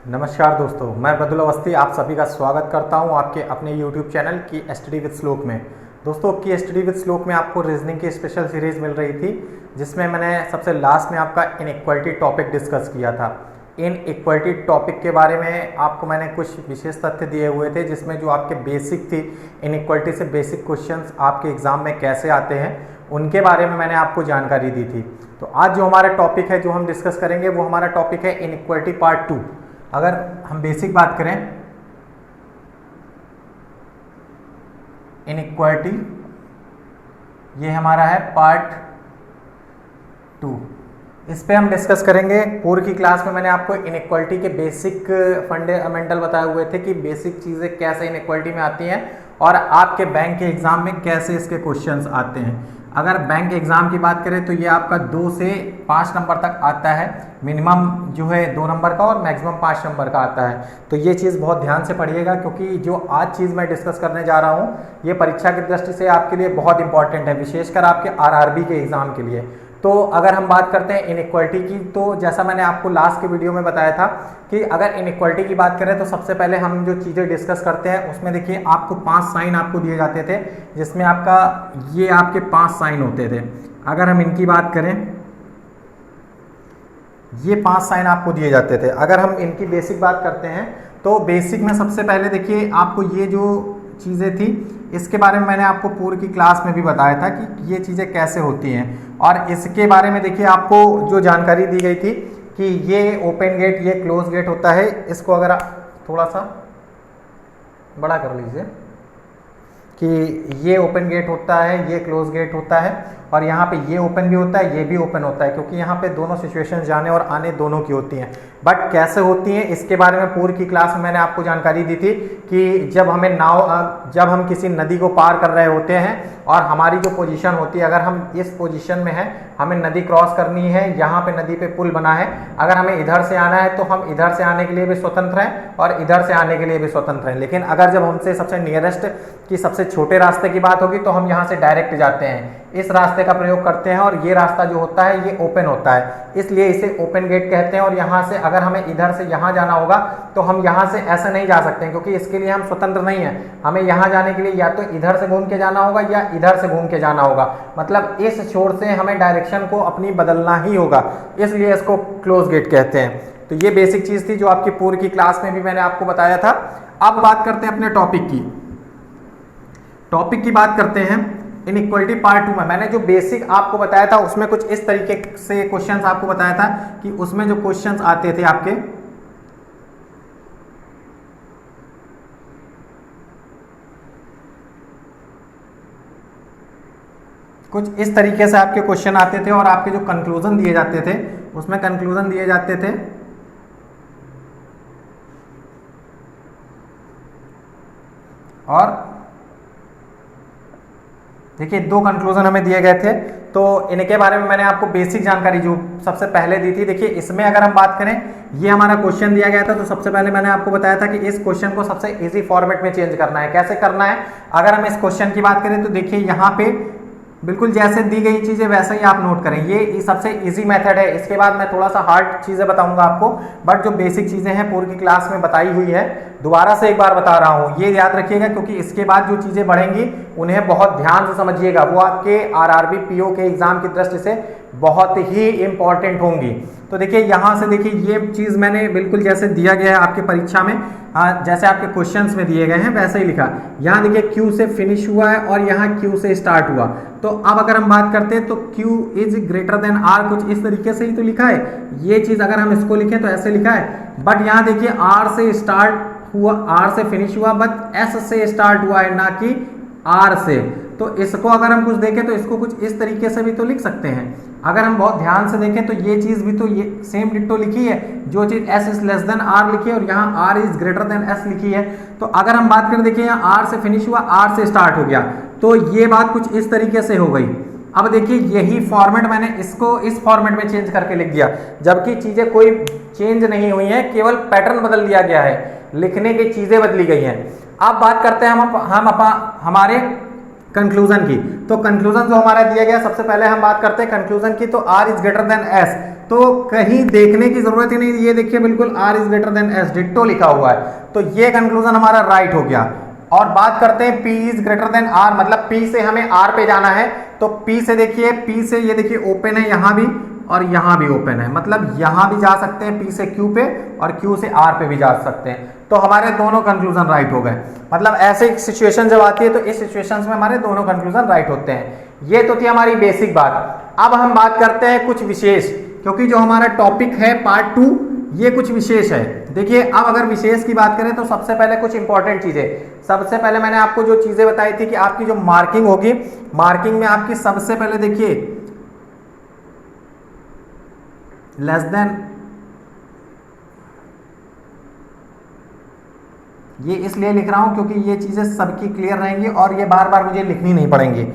नमस्कार दोस्तों, मैं बदुल अवस्थी आप सभी का स्वागत करता हूं आपके अपने YouTube चैनल की स्टडी विद श्लोक में। दोस्तों की स्टडी विद श्लोक में आपको रीजनिंग की स्पेशल सीरीज मिल रही थी, जिसमें मैंने सबसे लास्ट में आपका इनइक्वालिटी टॉपिक डिस्कस किया था। इनइक्वालिटी टॉपिक के बारे में आपको मैंने कुछ विशेष तथ्य दिए हुए थे, जिसमें जो आपके बेसिक थी इनइक्वालिटी से बेसिक क्वेश्चंस आपके एग्जाम में कैसे आते हैं उनके बारे में मैंने आपको जानकारी दी थी। तो आज जो हमारा टॉपिक है जो हम डिस्कस करेंगे वो हमारा टॉपिक है इनइक्वालिटी पार्ट 2। अगर हम बेसिक बात करें इनइक्वालिटी, ये हमारा है पार्ट 2। इस पे हम डिस्कस करेंगे। पूर्व की क्लास में मैंने आपको इनइक्वालिटी के बेसिक फंडामेंटल बताए हुए थे कि बेसिक चीज़ें कैसे इनइक्वालिटी में आती हैं और आपके बैंक के एग्जाम में कैसे इसके क्वेश्चंस आते हैं। अगर बैंक एग्जाम की बात करें तो ये आपका 2 से 5 नंबर तक आता है, मिनिमम जो है 2 नंबर का और मैक्सिमम 5 नंबर का आता है। तो ये चीज़ बहुत ध्यान से पढ़िएगा, क्योंकि जो आज चीज़ मैं डिस्कस करने जा रहा हूँ ये परीक्षा की दृष्टि से आपके लिए बहुत इंपॉर्टेंट है, विशेषकर आपके आरआरबी के एग्जाम के लिए। तो अगर हम बात करते हैं इनइक्वालिटी की, तो जैसा मैंने आपको लास्ट के वीडियो में बताया था कि अगर इनइक्वालिटी की बात करें तो सबसे पहले हम जो चीज़ें डिस्कस करते हैं उसमें देखिए आपको 5 साइन आपको दिए जाते थे, जिसमें आपका ये आपके 5 साइन होते थे। अगर हम इनकी बात करें, ये 5 साइन आपको दिए जाते थे। अगर हम इनकी बेसिक बात करते हैं तो बेसिक में सबसे पहले देखिए आपको ये जो चीज़ें थी इसके बारे में मैंने आपको पूर्व की क्लास में भी बताया था कि ये चीज़ें कैसे होती हैं। और इसके बारे में देखिए आपको जो जानकारी दी गई थी कि ये ओपन गेट, ये क्लोज गेट होता है। इसको अगर आप थोड़ा सा बड़ा कर लीजिए कि ये ओपन गेट होता है, ये क्लोज गेट होता है, और यहाँ पे ये ओपन भी होता है, ये भी ओपन होता है, क्योंकि यहाँ पे दोनों सिचुएशन जाने और आने दोनों की होती हैं। बट कैसे होती हैं इसके बारे में पूर्व की क्लास में मैंने आपको जानकारी दी थी कि जब हम किसी नदी को पार कर रहे होते हैं और हमारी जो पोजीशन होती है, अगर हम इस पोजीशन में हैं, हमें नदी क्रॉस करनी है, यहाँ पे नदी पे पुल बना है, अगर हमें इधर से आना है तो हम इधर से आने के लिए भी स्वतंत्र हैं और इधर से आने के लिए भी स्वतंत्र हैं। लेकिन अगर जब हमसे सबसे नियरेस्ट की सबसे छोटे रास्ते की बात होगी तो हम यहाँ से डायरेक्ट जाते हैं, इस रास्ते का प्रयोग करते हैं, और ये रास्ता जो होता है ये ओपन होता है, इसलिए इसे ओपन गेट कहते हैं। और यहाँ से अगर हमें इधर से यहाँ जाना होगा तो हम यहाँ से ऐसे नहीं जा सकते हैं, क्योंकि इसके लिए हम स्वतंत्र नहीं हैं। हमें यहाँ जाने के लिए या तो इधर से घूम के जाना होगा या इधर से घूम के जाना होगा, मतलब इस छोर से हमें डायरेक्शन को अपनी बदलना ही होगा, इसलिए इसको क्लोज गेट कहते हैं। तो ये बेसिक चीज़ थी जो आपकी पूर्व की क्लास में भी मैंने आपको बताया था। अब बात करते हैं अपने टॉपिक की बात करते हैं इनइक्वालिटी पार्ट 2 में मैंने जो बेसिक आपको बताया था उसमें कुछ इस तरीके से क्वेश्चंस आपको बताया था कि उसमें जो क्वेश्चंस आते थे आपके कुछ इस तरीके से आपके क्वेश्चन आते थे और आपके जो कंक्लूजन दिए जाते थे उसमें कंक्लूजन दिए जाते थे और देखिए 2 कंक्लूजन हमें दिए गए थे। तो इनके बारे में मैंने आपको बेसिक जानकारी जो सबसे पहले दी थी। देखिए इसमें अगर हम बात करें, ये हमारा क्वेश्चन दिया गया था, तो सबसे पहले मैंने आपको बताया था कि इस क्वेश्चन को सबसे इजी फॉर्मेट में चेंज करना है। कैसे करना है, अगर हम इस क्वेश्चन की बात करें तो देखिए यहाँ पे बिल्कुल जैसे दी गई चीज़ें वैसे ही आप नोट करें, ये सबसे इजी मेथड है। इसके बाद मैं थोड़ा सा हार्ड चीज़ें बताऊंगा आपको, बट जो बेसिक चीज़ें हैं पूर्व की क्लास में बताई हुई है, दोबारा से एक बार बता रहा हूँ, ये याद रखिएगा, क्योंकि इसके बाद जो चीज़ें बढ़ेंगी उन्हें बहुत ध्यान से समझिएगा, वो आपके आरआरबी पीओ के एग्जाम की दृष्टि से बहुत ही इंपॉर्टेंट होंगी। तो देखिए यहाँ से देखिए ये चीज़ मैंने बिल्कुल जैसे दिया गया है आपके परीक्षा में, जैसे आपके क्वेश्चंस में दिए गए हैं वैसे ही लिखा। यहाँ देखिए Q से फिनिश हुआ है और यहाँ Q से स्टार्ट हुआ। तो अब अगर हम बात करते हैं तो Q is greater than R, कुछ इस तरीके से ही तो लिखा है। ये चीज़ अगर हम इसको लिखें तो ऐसे लिखा है, बट यहाँ देखिए R से स्टार्ट हुआ, R से फिनिश हुआ, बट S से स्टार्ट हुआ है, ना कि R से। तो इसको अगर हम कुछ देखें तो इसको कुछ इस तरीके से भी तो लिख सकते हैं। अगर हम बहुत ध्यान से देखें तो ये चीज़ भी तो ये सेम डिट्टो लिखी है, जो चीज़ S is less than R लिखी है और यहाँ R is greater than S लिखी है। तो अगर हम बात करें, देखिए यहाँ R से फिनिश हुआ, R से स्टार्ट हो गया, तो ये बात कुछ इस तरीके से हो गई। अब देखिए यही फॉर्मेट मैंने इसको इस फॉर्मेट में चेंज करके लिख दिया, जबकि चीज़ें कोई चेंज नहीं हुई हैं, केवल पैटर्न बदल दिया गया है, लिखने की चीज़ें बदली गई हैं। अब बात करते हैं हम हमारे कंक्लूजन की। तो कंक्लूजन जो हमारा दिया गया, सबसे पहले हम बात करते हैं कंक्लूजन की, तो R is greater than S, तो कहीं देखने की जरूरत ही नहीं, ये देखिए बिल्कुल R is greater than S ditto लिखा हुआ है, तो ये कंक्लूजन हमारा राइट हो गया। और बात करते हैं P is greater than R, मतलब P से हमें R पे जाना है, तो P से देखिए, P से ये देखिए ओपन है यहां भी और यहां भी ओपन है, मतलब यहां भी जा सकते हैं P से Q पे और Q से R पे भी जा सकते हैं, तो हमारे दोनों कंक्लूजन राइट हो गए। मतलब ऐसे सिचुएशन जब आती है तो इस सिचुएशंस में हमारे दोनों कंक्लूजन राइट होते हैं। ये तो थी हमारी बेसिक बात। अब हम बात करते हैं कुछ विशेष, क्योंकि जो हमारा टॉपिक है पार्ट 2 ये कुछ विशेष है। देखिए अब अगर विशेष की बात करें तो सबसे पहले कुछ इंपॉर्टेंट चीजें, सबसे पहले मैंने आपको जो चीजें बताई थी कि आपकी जो मार्किंग होगी, मार्किंग में आपकी सबसे पहले देखिए लेस देन, ये इसलिए लिख रहा हूं क्योंकि ये चीजें सबकी क्लियर रहेंगी और ये बार बार मुझे लिखनी नहीं पड़ेंगी।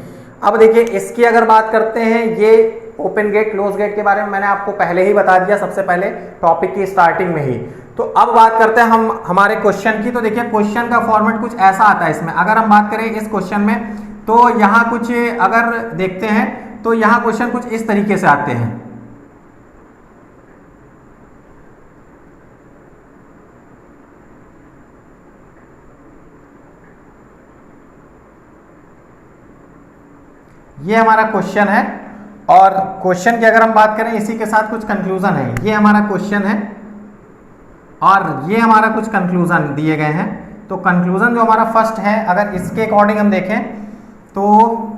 अब देखिए इसकी अगर बात करते हैं, ये ओपन गेट क्लोज गेट के बारे में मैंने आपको पहले ही बता दिया सबसे पहले टॉपिक की स्टार्टिंग में ही। तो अब बात करते हैं हम हमारे क्वेश्चन की। तो देखिए क्वेश्चन का फॉर्मेट कुछ ऐसा आता है इसमें, अगर हम बात करें इस क्वेश्चन में तो यहाँ कुछ अगर देखते हैं तो यहाँ क्वेश्चन कुछ इस तरीके से आते हैं। ये हमारा क्वेश्चन है और क्वेश्चन की अगर हम बात करें इसी के साथ कुछ कंक्लूजन है, ये हमारा क्वेश्चन है और ये हमारा कुछ कंक्लूजन दिए गए हैं। तो कंक्लूजन जो हमारा फर्स्ट है, अगर इसके अकॉर्डिंग हम देखें तो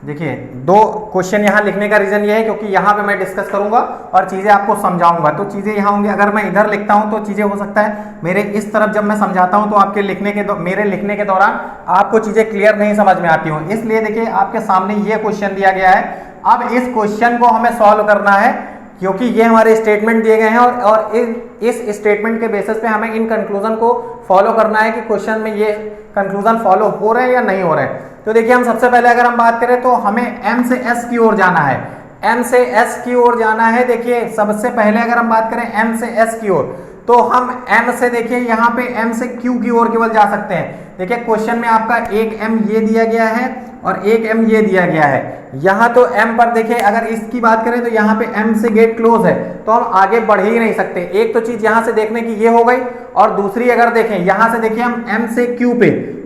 देखिए दो क्वेश्चन यहाँ लिखने का रीजन ये है क्योंकि यहाँ पे मैं डिस्कस करूंगा और चीजें आपको समझाऊंगा, तो चीजें यहाँ होंगी। अगर मैं इधर लिखता हूँ तो चीजें हो सकता है मेरे इस तरफ जब मैं समझाता हूँ तो आपके मेरे लिखने के दौरान आपको चीजें क्लियर नहीं समझ में आती हूँ, इसलिए देखिए आपके सामने ये क्वेश्चन दिया गया है। अब इस क्वेश्चन को हमें सॉल्व करना है क्योंकि ये हमारे स्टेटमेंट दिए गए हैं और इस स्टेटमेंट के बेसिस पे हमें इन कंक्लूजन को फॉलो करना है कि क्वेश्चन में ये कंक्लूजन फॉलो हो रहे हैं या नहीं हो रहे हैं। तो देखिए हम सबसे पहले अगर हम बात करें तो हमें M से S की ओर जाना है, M से S की ओर जाना है। देखिए सबसे पहले अगर हम बात करें M से S की ओर तो हम M से देखिए यहाँ पे M से Q की ओर केवल जा सकते हैं। देखिए क्वेश्चन में आपका एक M ये दिया गया है और एक M ये दिया गया है। यहाँ तो M पर देखिए अगर इसकी बात करें तो यहाँ पे M से गेट क्लोज है तो हम आगे बढ़ ही नहीं सकते। एक तो चीज यहाँ से देखने की ये हो गई और दूसरी अगर देखें यहाँ से देखिए हम M से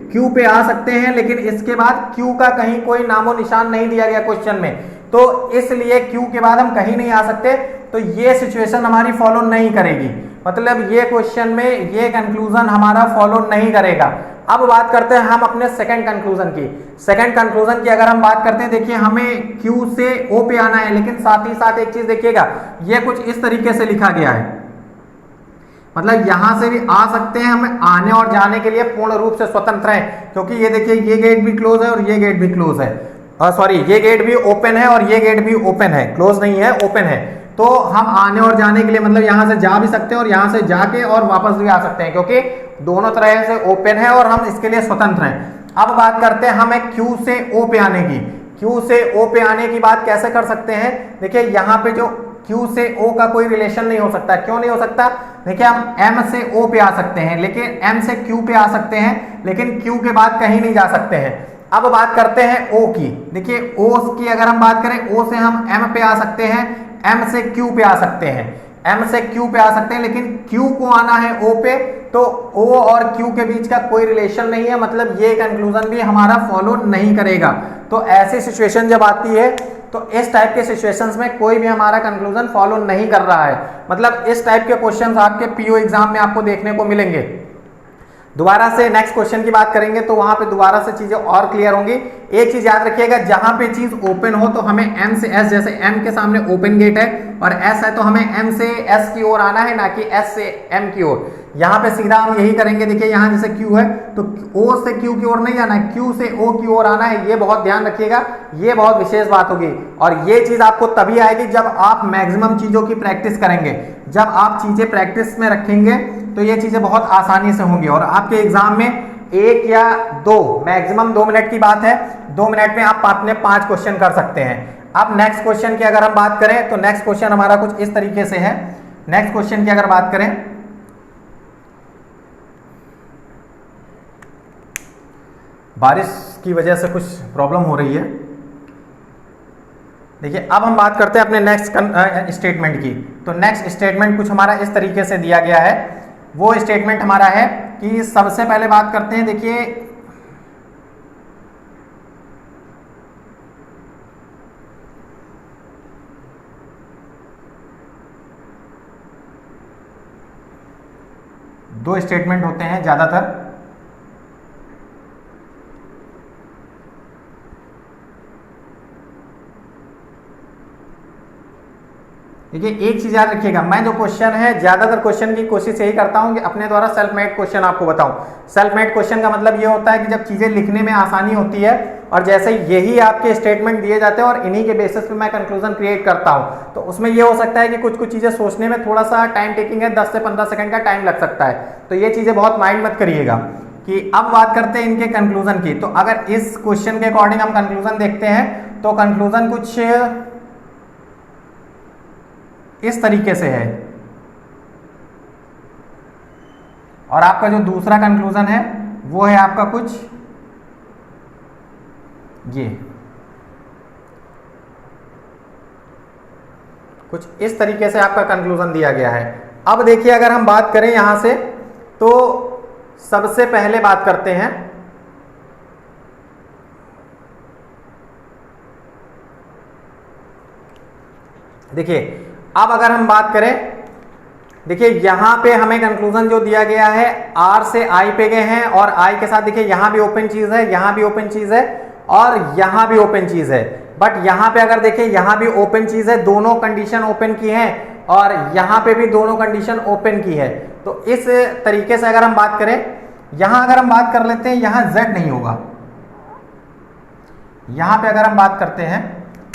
Q पे आ सकते हैं, लेकिन इसके बाद Q का कहीं कोई नामो निशान नहीं दिया गया क्वेश्चन में, तो इसलिए Q के बाद हम कहीं नहीं आ सकते। तो ये सिचुएशन हमारी फॉलो नहीं करेगी, मतलब ये क्वेश्चन में ये कंक्लूजन हमारा फॉलो नहीं करेगा। अब बात करते हैं हम अपने सेकंड कंक्लूजन की। सेकंड कंक्लूजन की अगर हम बात करते हैं, देखिए हमें Q से O पे आना है, लेकिन साथ ही साथ एक चीज देखिएगा, ये कुछ इस तरीके से लिखा गया है, मतलब यहां से भी आ सकते हैं, हमें आने और जाने के लिए पूर्ण रूप से स्वतंत्र है, क्योंकि ये देखिए ये गेट भी क्लोज है और ये गेट भी क्लोज है, सॉरी ये गेट भी ओपन है और ये गेट भी ओपन है, क्लोज नहीं है ओपन है। तो हम आने और जाने के लिए मतलब यहां से जा भी सकते हैं और यहां से जाके और वापस भी आ सकते हैं, क्योंकि दोनों तरह से ओपन है और हम इसके लिए स्वतंत्र हैं। अब बात करते हैं हमें Q से O पे आने की। Q से O पे आने की बात कैसे कर सकते हैं, देखिए यहाँ पे जो Q से O का कोई रिलेशन नहीं हो सकता। क्यों नहीं हो सकता, देखिए हम M से O पे आ सकते हैं, लेकिन M से Q पे आ सकते हैं, लेकिन Q के बाद कहीं नहीं जा सकते हैं। अब बात करते हैं O की। देखिए O की अगर हम बात करें, O से हम M पे आ सकते हैं, M से Q पे आ सकते हैं, M से Q पे आ सकते हैं, लेकिन Q को आना है O पे, तो O और Q के बीच का कोई रिलेशन नहीं है, मतलब ये कंक्लूजन भी हमारा फॉलो नहीं करेगा। तो ऐसी सिचुएशन जब आती है तो इस टाइप के सिचुएशंस में कोई भी हमारा कंक्लूजन फॉलो नहीं कर रहा है, मतलब इस टाइप के क्वेश्चंस आपके पीओ एग्जाम में आपको देखने को मिलेंगे। दोबारा से नेक्स्ट क्वेश्चन की बात करेंगे तो वहां पे दोबारा से चीजें और क्लियर होंगी। एक चीज याद रखिएगा, जहां पे चीज ओपन हो तो हमें M से S, जैसे M के सामने ओपन गेट है और S है तो हमें M से S की ओर आना है, ना कि S से M की ओर। यहाँ पे सीधा हम यही करेंगे। देखिए यहाँ जैसे Q है तो O से Q की ओर नहीं जाना है, Q से O की ओर आना है, ये बहुत ध्यान रखिएगा, ये बहुत विशेष बात होगी। और ये चीज आपको तभी आएगी जब आप मैक्सिमम चीजों की प्रैक्टिस करेंगे। जब आप चीजें प्रैक्टिस में रखेंगे तो ये चीजें बहुत आसानी से होंगी और आपके एग्जाम में 1 या 2 मैक्सिमम 2 मिनट की बात है, 2 मिनट में आप अपने 5 क्वेश्चन कर सकते हैं। अब नेक्स्ट क्वेश्चन की अगर हम बात करें तो नेक्स्ट क्वेश्चन हमारा कुछ इस तरीके से है। नेक्स्ट क्वेश्चन की अगर बात करें, बारिश की वजह से कुछ प्रॉब्लम हो रही है। देखिए अब हम बात करते हैं अपने नेक्स्ट स्टेटमेंट की। तो नेक्स्ट स्टेटमेंट कुछ हमारा इस तरीके से दिया गया है। वो स्टेटमेंट हमारा है कि सबसे पहले बात करते हैं, देखिए दो स्टेटमेंट होते हैं ज्यादातर। देखिए एक चीज याद रखिएगा, मैं जो क्वेश्चन है ज्यादातर क्वेश्चन की कोशिश यही करता हूं कि अपने द्वारा सेल्फ मेड क्वेश्चन आपको बताऊं। सेल्फ मेड क्वेश्चन का मतलब ये होता है कि जब चीजें लिखने में आसानी होती है और जैसे यही आपके स्टेटमेंट दिए जाते हैं और इन्हीं के बेसिस पे मैं कंक्लूजन क्रिएट करता हूं। तो उसमें ये हो सकता है कि कुछ कुछ चीजें सोचने में थोड़ा सा टाइम टेकिंग है, 10 से 15 सेकंड का टाइम लग सकता है। तो ये चीजें बहुत माइंड मत करिएगा। कि अब बात करते हैं इनके कंक्लूजन की। तो अगर इस क्वेश्चन के अकॉर्डिंग हम कंक्लूजन देखते हैं तो कंक्लूजन कुछ इस तरीके से है, और आपका जो दूसरा कंक्लूजन है वो है आपका कुछ ये, कुछ इस तरीके से आपका कंक्लूजन दिया गया है। अब देखिए अगर हम बात करें यहां से, तो सबसे पहले बात करते हैं, देखिए अब अगर हम बात करें, देखिए यहां पे हमें कंक्लूजन जो दिया गया है R से I पे गए हैं, और I के साथ देखिए यहां भी ओपन चीज है, यहां भी ओपन चीज है, और यहां भी ओपन चीज है। बट यहां पे अगर देखें यहां भी ओपन चीज है, दोनों कंडीशन ओपन की है, और यहां पे भी दोनों कंडीशन ओपन की है। तो इस तरीके से अगर हम बात करें, यहां अगर हम बात कर लेते हैं, यहां Z नहीं होगा। यहां पे अगर हम बात करते हैं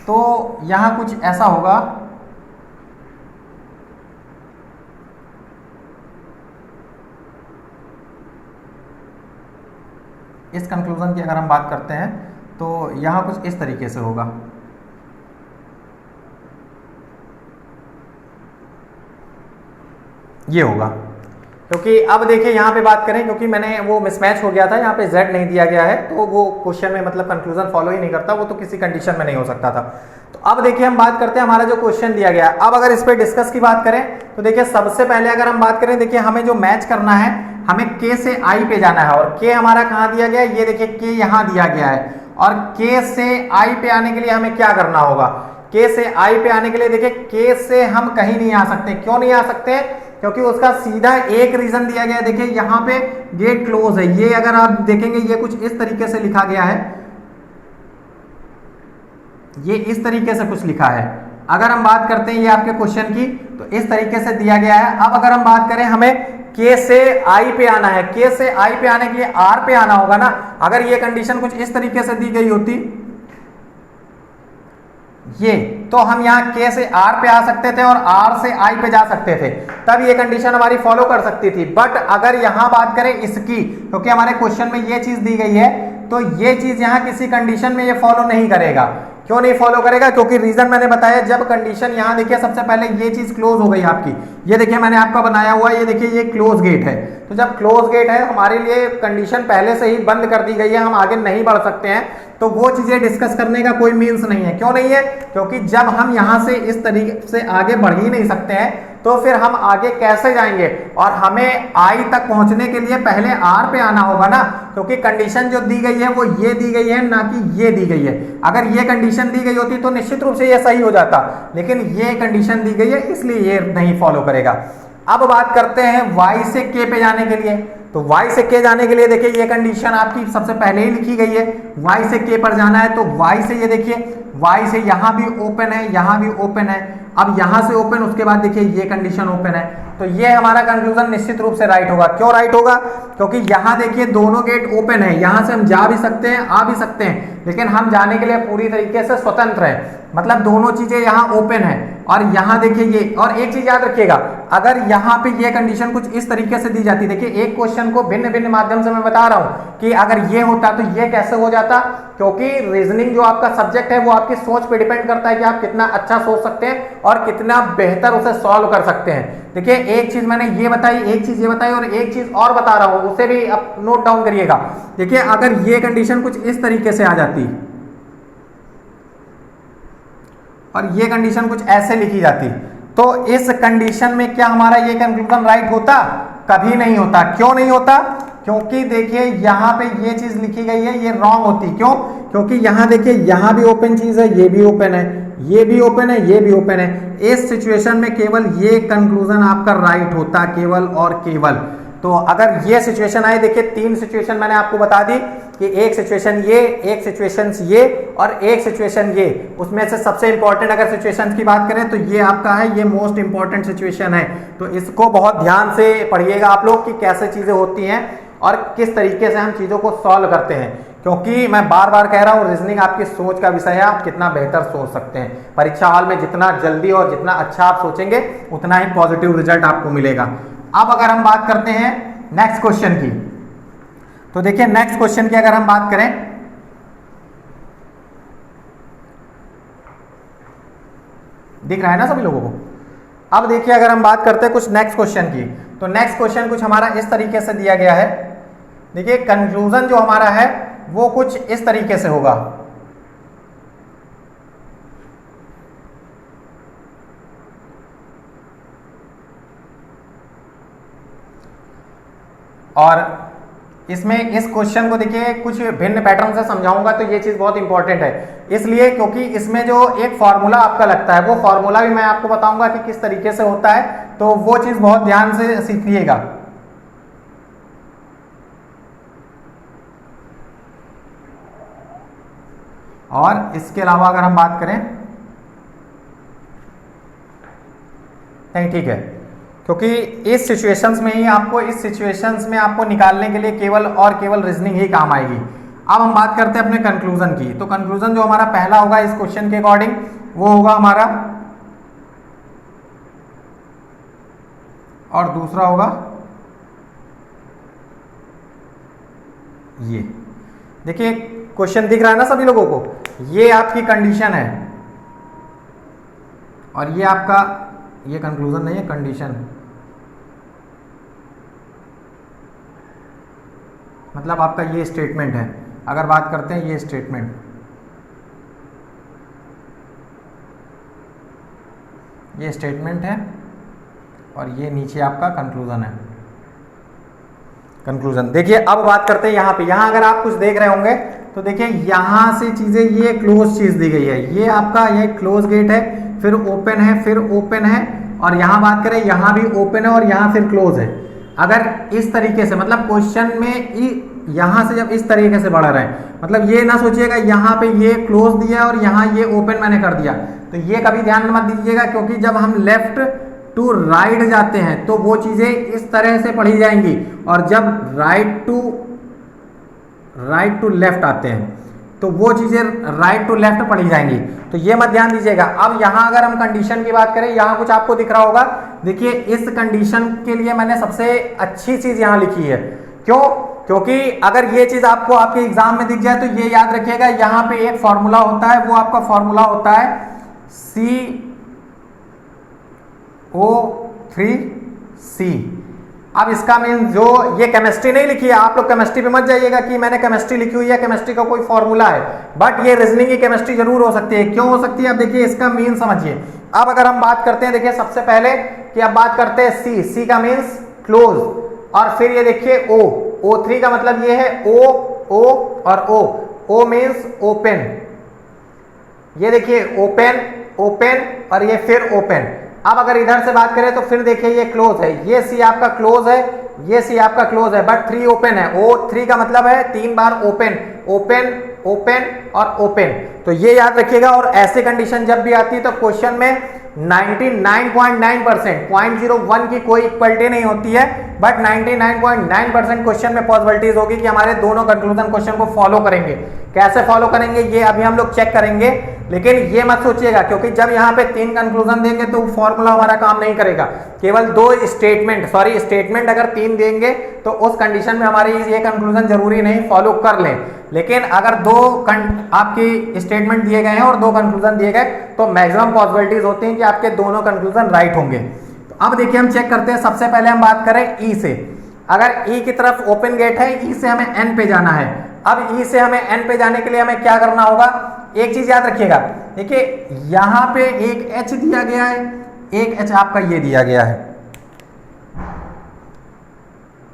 तो यहां कुछ ऐसा होगा, इस कंक्लूजन की अगर हम बात करते हैं तो यहां कुछ इस तरीके से होगा। ये होगा, क्योंकि अब देखिए यहां पे बात करें, क्योंकि मैंने वो मिसमैच हो गया था, यहां पे Z नहीं दिया गया है, तो वो क्वेश्चन में मतलब कंक्लूजन फॉलो ही नहीं करता, वो तो किसी कंडीशन में नहीं हो सकता था। तो अब देखिए हम बात करते हैं हमारा जो क्वेश्चन दिया गया है। अब अगर इस पे डिस्कस की बात करें तो देखिए सबसे पहले अगर हम बात करें, देखिए हमें जो मैच करना है, हमें K से I पे जाना है, और K हमारा कहां दिया गया है, ये देखिए K यहां दिया गया है, और K से I पे आने के लिए हमें क्या करना होगा, K से I पे आने के लिए देखिए K से हम कहीं नहीं आ सकते। क्यों नहीं आ सकते? क्योंकि उसका सीधा एक रीजन दिया गया है। देखिए यहां पे गेट क्लोज है, ये अगर आप देखेंगे ये कुछ इस तरीके से लिखा गया है, ये इस तरीके से कुछ लिखा है। अगर हम बात करते हैं ये आपके क्वेश्चन की, तो इस तरीके से दिया गया है। अब अगर हम बात करें, हमें K से I पे आना है, K से I पे आने के लिए R पे आना होगा ना। अगर ये कंडीशन कुछ इस तरीके से दी गई होती, ये, तो हम यहाँ K से R पे आ सकते थे और R से I पे जा सकते थे, तब ये कंडीशन हमारी फॉलो कर सकती थी। बट अगर यहां बात करें इसकी, क्योंकि हमारे क्वेश्चन में ये चीज दी गई है, तो ये चीज यहां किसी कंडीशन में ये फॉलो नहीं करेगा। क्यों नहीं फॉलो करेगा? क्योंकि रीजन मैंने बताया, जब कंडीशन यहां देखिए सबसे पहले ये चीज क्लोज हो गई आपकी, ये देखिए मैंने आपका बनाया हुआ है, ये देखिए ये क्लोज गेट है। तो जब क्लोज गेट है, हमारे लिए कंडीशन पहले से ही बंद कर दी गई है, हम आगे नहीं बढ़ सकते हैं, तो वो चीजें डिस्कस करने का कोई मीन्स नहीं है। क्यों नहीं है? क्योंकि जब हम यहां से इस तरीके से आगे बढ़ ही नहीं सकते हैं, तो फिर हम आगे कैसे जाएंगे? और हमें I तक पहुंचने के लिए पहले R पे आना होगा ना, क्योंकि कंडीशन जो दी गई है वो ये दी गई है, ना कि ये दी गई है। अगर ये कंडीशन दी गई होती तो निश्चित रूप से ये सही हो जाता, लेकिन ये कंडीशन दी गई है इसलिए ये नहीं फॉलो करेगा। अब बात करते हैं Y से K पे जाने के लिए। तो Y से K जाने के लिए देखिए ये कंडीशन आपकी सबसे पहले ही लिखी गई है, Y से K पर जाना है। तो Y से ये देखिए, Y से यहां भी ओपन है, यहां भी ओपन है, अब यहां से ओपन, उसके बाद देखिए ये कंडीशन ओपन है। तो ये हमारा कंक्लूजन निश्चित रूप से राइट होगा। क्यों राइट होगा? क्योंकि यहां देखिए दोनों गेट ओपन है, यहां से हम जा भी सकते हैं, आ भी सकते हैं, लेकिन हम जाने के लिए पूरी तरीके से स्वतंत्र है, मतलब दोनों चीजें यहां ओपन है। और यहां देखिए ये, और एक चीज याद रखिएगा, अगर यहां पे ये कंडीशन कुछ इस तरीके से दी जाती, देखिए एक क्वेश्चन को भिन्न भिन्न माध्यम से मैं बता रहा हूं कि अगर ये होता तो ये कैसे हो जाता, क्योंकि रीजनिंग जो आपका सब्जेक्ट है वो आपकी आपकी सोच पे डिपेंड करता है कि आप कितना अच्छा सोच सकते हैं और कितना बेहतर उसे सॉल्व कर सकते हैं। देखिए एक चीज मैंने ये बताई, एक चीज ये बताई और एक चीज और बता रहा हूं, उसे भी आप नोट डाउन करिएगा। देखिए अगर ये कंडीशन कुछ इस तरीके से आ जाती और ये कंडीशन कुछ ऐसे लिखी जाती, तो इस कंडीशन में क्या हमारा ये कंक्लूजन राइट होता? कभी नहीं होता। क्यों नहीं होता? क्योंकि देखिए यहां पे ये चीज लिखी गई है, ये रॉन्ग होती। क्यों? क्योंकि यहां देखिए यहां भी ओपन चीज है, ये भी ओपन है, ये भी ओपन है, ये भी ओपन है। इस सिचुएशन में केवल ये कंक्लूजन आपका राइट होता, केवल और केवल। तो अगर ये सिचुएशन आए, देखिए 3 सिचुएशन मैंने आपको बता दी कि एक सिचुएशन ये, एक सिचुएशन ये और एक सिचुएशन ये। उसमें से सबसे इंपॉर्टेंट अगर सिचुएशन की बात करें तो ये आपका है, ये मोस्ट इंपॉर्टेंट सिचुएशन है। तो इसको बहुत ध्यान से पढ़िएगा आप लोग कि कैसे चीजें होती हैं और किस तरीके से हम चीजों को सॉल्व करते हैं। क्योंकि मैं बार बार कह रहा हूं, रीजनिंग आपकी सोच का विषय है, आप कितना बेहतर सोच सकते हैं। परीक्षा हॉल में जितना जल्दी और जितना अच्छा आप सोचेंगे उतना ही पॉजिटिव रिजल्ट आपको मिलेगा। अब अगर हम बात करते हैं नेक्स्ट क्वेश्चन की, तो देखिए नेक्स्ट क्वेश्चन की अगर हम बात करें, दिख रहा है ना सभी लोगों को? अब देखिए अगर हम बात करते हैं कुछ नेक्स्ट क्वेश्चन की, तो नेक्स्ट क्वेश्चन कुछ हमारा इस तरीके से दिया गया है। देखिए कंक्लूजन जो हमारा है वो कुछ इस तरीके से होगा। और इसमें इस क्वेश्चन को देखिए कुछ भिन्न पैटर्न से समझाऊंगा, तो ये चीज बहुत इंपॉर्टेंट है इसलिए क्योंकि इसमें जो एक फॉर्मूला आपका लगता है वो फॉर्मूला भी मैं आपको बताऊंगा कि किस तरीके से होता है, तो वो चीज बहुत ध्यान से सीखिएगा। और इसके अलावा अगर हम बात करें, नहीं ठीक है, क्योंकि इस सिचुएशंस में ही आपको, इस सिचुएशंस में आपको निकालने के लिए केवल और केवल रीजनिंग ही काम आएगी। अब हम बात करते हैं अपने कंक्लूजन की, तो कंक्लूजन जो हमारा पहला होगा इस क्वेश्चन के अकॉर्डिंग वो होगा हमारा, और दूसरा होगा ये। देखिए क्वेश्चन दिख रहा है ना सभी लोगों को? ये आपकी कंडीशन है और ये आपका, ये कंक्लूजन नहीं है, कंडीशन, मतलब आपका ये स्टेटमेंट है। अगर बात करते हैं ये स्टेटमेंट, ये स्टेटमेंट है और ये नीचे आपका कंक्लूजन है। कंक्लूजन देखिए अब बात करते हैं यहाँ पे, यहाँ अगर आप कुछ देख रहे होंगे तो देखिए यहाँ से चीजें, ये क्लोज चीज दी गई है, ये आपका ये क्लोज गेट है, फिर ओपन है, फिर ओपन है, और यहाँ बात करें यहाँ भी ओपन है और यहाँ फिर क्लोज है। अगर इस तरीके से, मतलब क्वेश्चन में यहाँ से जब इस तरीके से बढ़ रहे हैं, मतलब ये ना सोचिएगा यहाँ पे ये क्लोज दिया और यहाँ ये ओपन मैंने कर दिया, तो ये कभी ध्यान मत दीजिएगा, क्योंकि जब हम लेफ्ट टू राइट जाते हैं तो वो चीजें इस तरह से पढ़ी जाएंगी, और जब राइट टू लेफ्ट आते हैं तो वो चीजें राइट टू लेफ्ट पढ़ी जाएंगी, तो ये मत ध्यान दीजिएगा। अब यहाँ अगर हम कंडीशन की बात करें, यहाँ कुछ आपको दिख रहा होगा, देखिए इस कंडीशन के लिए मैंने सबसे अच्छी चीज यहाँ लिखी है। क्यों? क्योंकि अगर ये चीज आपको आपके एग्जाम में दिख जाए तो ये याद रखिएगा, यहाँ पे एक फॉर्मूला होता है, वो आपका फॉर्मूला होता है CO3C। अब इसका मीन, जो ये केमिस्ट्री नहीं लिखी है, आप लोग केमिस्ट्री पे मत जाइएगा कि मैंने केमिस्ट्री लिखी हुई है, केमिस्ट्री का कोई फॉर्मूला है, बट ये रीजनिंग की केमिस्ट्री जरूर हो सकती है। क्यों हो सकती है? अब देखिए इसका मीन समझिए। अब अगर हम बात करते हैं, देखिए सबसे पहले कि अब बात करते हैं C का मीन्स क्लोज, और फिर ये देखिए O3 का मतलब ये है O और O मीन्स ओपन। ये देखिए ओपन और ये फिर ओपन। अब अगर इधर से बात करें तो फिर देखिए ये क्लोज है, ये C आपका क्लोज है, ये C आपका क्लोज है, बट 3 ओपन है। O3 का मतलब है 3 बार ओपन और ओपन, तो ये याद रखिएगा। और ऐसी कंडीशन जब भी आती है तो क्वेश्चन में 99.9%, 0.01 की कोई इक्वलिटी नहीं होती है, बट 99.9% क्वेश्चन में पॉसिबिलिटीज होगी कि हमारे दोनों कंक्लूजन क्वेश्चन को फॉलो करेंगे। कैसे फॉलो करेंगे ये अभी हम लोग चेक करेंगे, लेकिन ये मत सोचिएगा, क्योंकि जब यहाँ पे 3 कंक्लूजन देंगे तो फॉर्मूला हमारा काम नहीं करेगा। केवल 2 स्टेटमेंट अगर 3 देंगे तो उस कंडीशन में हमारे ये कंक्लूजन जरूरी नहीं फॉलो कर लें। लेकिन अगर 2 आपकी स्टेटमेंट दिए गए हैं और 2 कंक्लूजन दिए गए तो मैक्सिमम पॉसिबिलिटीज होती हैं कि आपके दोनों कंक्लूजन राइट होंगे। तो अब देखिए हम चेक करते हैं। सबसे पहले हम बात करें ई से। अगर ई की तरफ ओपन गेट है, ई से हमें एन पे जाना है। अब ई से हमें एन पे जाने के लिए हमें क्या करना होगा, एक चीज याद रखिएगा। देखिए यहां पे एक एच दिया गया है, एक एच आपका ये दिया गया है,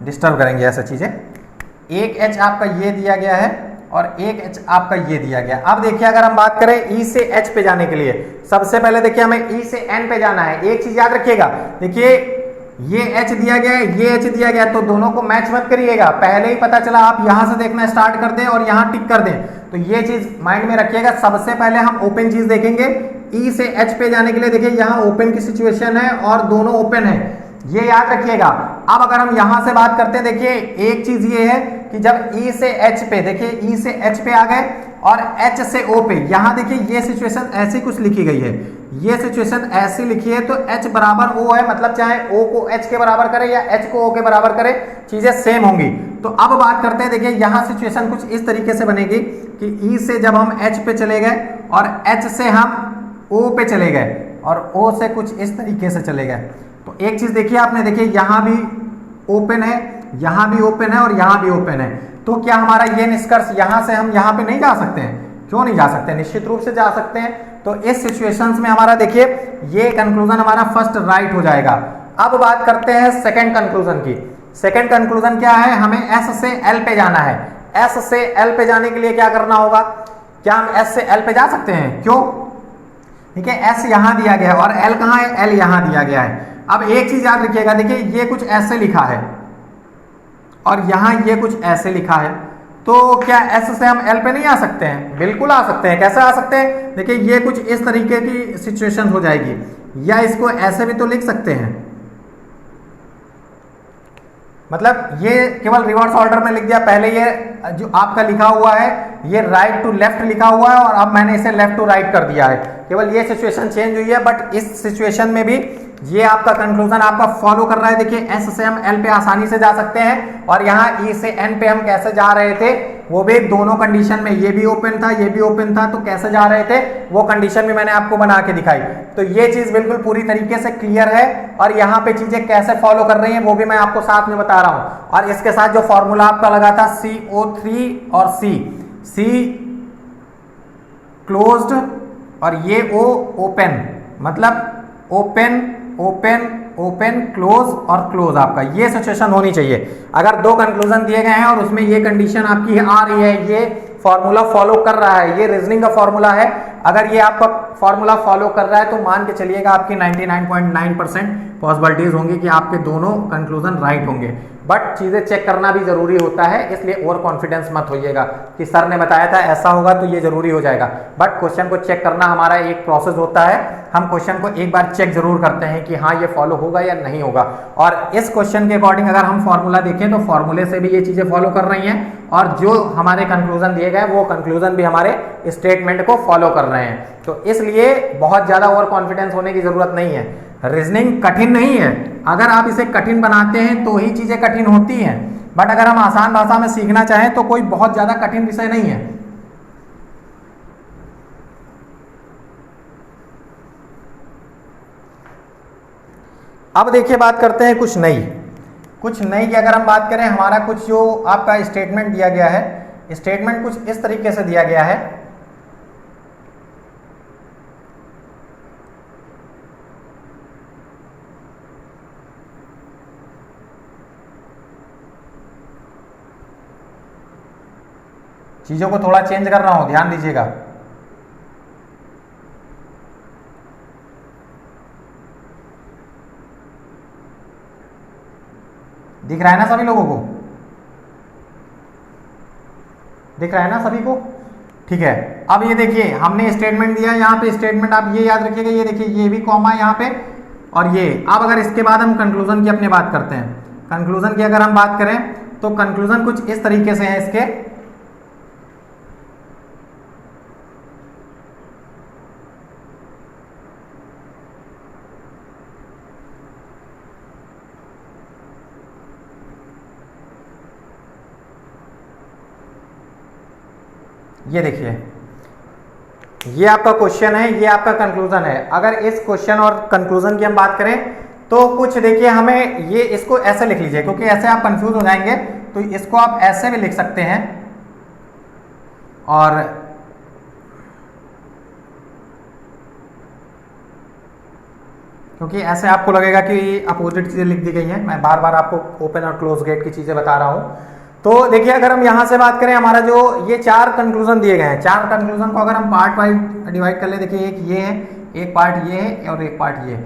डिस्टर्ब करेंगे ऐसा चीजें। एक एच आपका ये दिया गया है और एक एच आपका ये दिया गया। अब देखिए अगर हम बात करें ई से एच पे जाने के लिए, सबसे पहले देखिए हमें ई से एन पे जाना है। एक चीज याद रखिएगा, देखिए ये एच दिया गया है, ये एच दिया गया है, तो दोनों को मैच मत करिएगा। पहले ही पता चला आप यहां से देखना स्टार्ट कर दें और यहां टिक कर दें, तो ये चीज माइंड में रखिएगा। सबसे पहले हम ओपन चीज देखेंगे। ई से एच पे जाने के लिए देखिए यहां ओपन की सिचुएशन है और दोनों ओपन है, ये याद रखिएगा। अब अगर हम यहां से बात करते हैं, देखिए एक चीज ये है कि जब ई से एच पे, देखिए ई से एच पे आ गए और एच से ओ पे, यहां देखिए ये सिचुएशन ऐसी कुछ लिखी गई है, ये सिचुएशन ऐसी लिखी है, तो एच बराबर ओ है, मतलब चाहे ओ को एच के बराबर करे या एच को ओ के बराबर करे, चीजें सेम होंगी। तो अब बात करते हैं, देखिए यहां सिचुएशन कुछ इस तरीके से बनेगी कि ई से जब हम एच पे चले गए और एच से हम ओ पे चले गए और ओ से कुछ इस तरीके से चले गए, तो एक चीज देखिए आपने, देखिए यहां भी ओपन है, यहां भी ओपन है और यहां भी ओपन है। तो क्या हमारा ये निष्कर्ष, यहां से हम यहां पे नहीं जा सकते हैं? क्यों नहीं जा सकते? निश्चित रूप से जा सकते हैं। तो इस सिचुएशंस में हमारा देखिए ये कंक्लूजन हमारा फर्स्ट राइट हो जाएगा। अब बात करते हैं सेकंड कंक्लूजन की। सेकंड कंक्लूजन क्या है, हमें एस से एल पे जाना है। एस से एल पे जाने के लिए क्या करना होगा, क्या हम एस से एल पे जा सकते हैं? क्यों? ठीक है, एस यहां दिया गया है और एल कहां है, एल यहां दिया गया है। अब एक चीज याद रखिएगा, देखिए ये कुछ ऐसे लिखा है और यहां ये कुछ ऐसे लिखा है, तो क्या एस से हम एल पे नहीं आ सकते हैं? बिल्कुल आ सकते हैं। कैसे आ सकते हैं? देखिए ये कुछ इस तरीके की सिचुएशन हो जाएगी, या इसको ऐसे भी तो लिख सकते हैं, मतलब ये केवल रिवर्स ऑर्डर में लिख दिया। पहले ये जो आपका लिखा हुआ है ये राइट टू लेफ्ट लिखा हुआ है और अब मैंने इसे लेफ्ट टू राइट कर दिया है, केवल ये सिचुएशन चेंज हुई है। बट इस सिचुएशन में भी ये आपका कंक्लूजन आपका फॉलो कर रहा है। देखिए एस से हम एल पे आसानी से जा सकते हैं और यहाँ ई से एन पे हम कैसे जा रहे थे, वो भी दोनों कंडीशन में, ये भी ओपन था ये भी ओपन था, तो कैसे जा रहे थे वो कंडीशन भी मैंने आपको बना के दिखाई। तो ये चीज बिल्कुल पूरी तरीके से क्लियर है और यहाँ पे चीजें कैसे फॉलो कर रही हैं वो भी मैं आपको साथ में बता रहा हूँ। और इसके साथ जो फॉर्मूला आपका लगा था CO3 और C क्लोज्ड और ये O ओपन, मतलब ओपन ओपन ओपन क्लोज और क्लोज, आपका ये सिचुएशन होनी चाहिए। अगर 2 कंक्लूजन दिए गए हैं और उसमें ये कंडीशन आपकी आ रही है, ये फॉर्मूला फॉलो कर रहा है, ये रीजनिंग का फॉर्मूला है, अगर ये आपका फॉर्मूला फॉलो कर रहा है तो मान के चलिएगा आपकी 99.9% पॉसिबिलिटीज होंगी कि आपके दोनों कंक्लूजन राइट होंगे। बट चीजें चेक करना भी जरूरी होता है, इसलिए ओवर कॉन्फिडेंस मत होइएगा कि सर ने बताया था ऐसा होगा तो ये जरूरी हो जाएगा। बट क्वेश्चन को चेक करना हमारा एक प्रोसेस होता है, हम क्वेश्चन को एक बार चेक जरूर करते हैं कि हाँ ये फॉलो होगा या नहीं होगा। और इस क्वेश्चन के अकॉर्डिंग अगर हम फॉर्मूला देखें तो फॉर्मूले से भी ये चीजें फॉलो कर रही हैं और जो हमारे कंक्लूजन दिए गए वो कंक्लूजन भी हमारे स्टेटमेंट को फॉलो कर रहे हैं। तो इसलिए बहुत ज्यादा ओवर कॉन्फिडेंस होने की जरूरत नहीं है। रीजनिंग कठिन नहीं है, अगर आप इसे कठिन बनाते हैं तो ही चीजें कठिन होती हैं। बट अगर हम आसान भाषा में सीखना चाहें तो कोई बहुत ज्यादा कठिन विषय नहीं है। अब देखिए बात करते हैं कुछ नई की अगर हम बात करें, हमारा कुछ जो आपका स्टेटमेंट दिया गया है, स्टेटमेंट कुछ इस तरीके से दिया गया है। चीजों को थोड़ा चेंज कर रहा हूं, ध्यान दीजिएगा। दिख रहा है ना सभी लोगों को? दिख रहा है ना सभी को? ठीक है। अब ये देखिए हमने स्टेटमेंट दिया है, यहाँ पे स्टेटमेंट आप ये याद रखिएगा, ये देखिए ये भी कॉमा है यहाँ पे और ये। अब अगर इसके बाद हम कंक्लूजन की अपनी बात करते हैं, कंक्लूजन की अगर हम बात करें तो कंक्लूजन कुछ इस तरीके से है इसके। ये देखिए, ये आपका क्वेश्चन है, ये आपका कंक्लूजन है। अगर इस क्वेश्चन और कंक्लूजन की हम बात करें तो कुछ देखिए, हमें ये इसको ऐसे लिख लीजिए, क्योंकि ऐसे आप कंफ्यूज हो जाएंगे, तो इसको आप ऐसे भी लिख सकते हैं। और क्योंकि ऐसे आपको लगेगा कि अपोजिट चीजें लिख दी गई हैं, मैं बार बार आपको ओपन और क्लोज गेट की चीजें बता रहा हूं। तो देखिए, अगर हम यहां से बात करें, हमारा जो ये 4 कंक्लूजन दिए गए हैं, 4 कंक्लूजन को अगर हम पार्ट वाइज डिवाइड कर ले, देखिए एक ये है, एक पार्ट ये है और एक पार्ट ये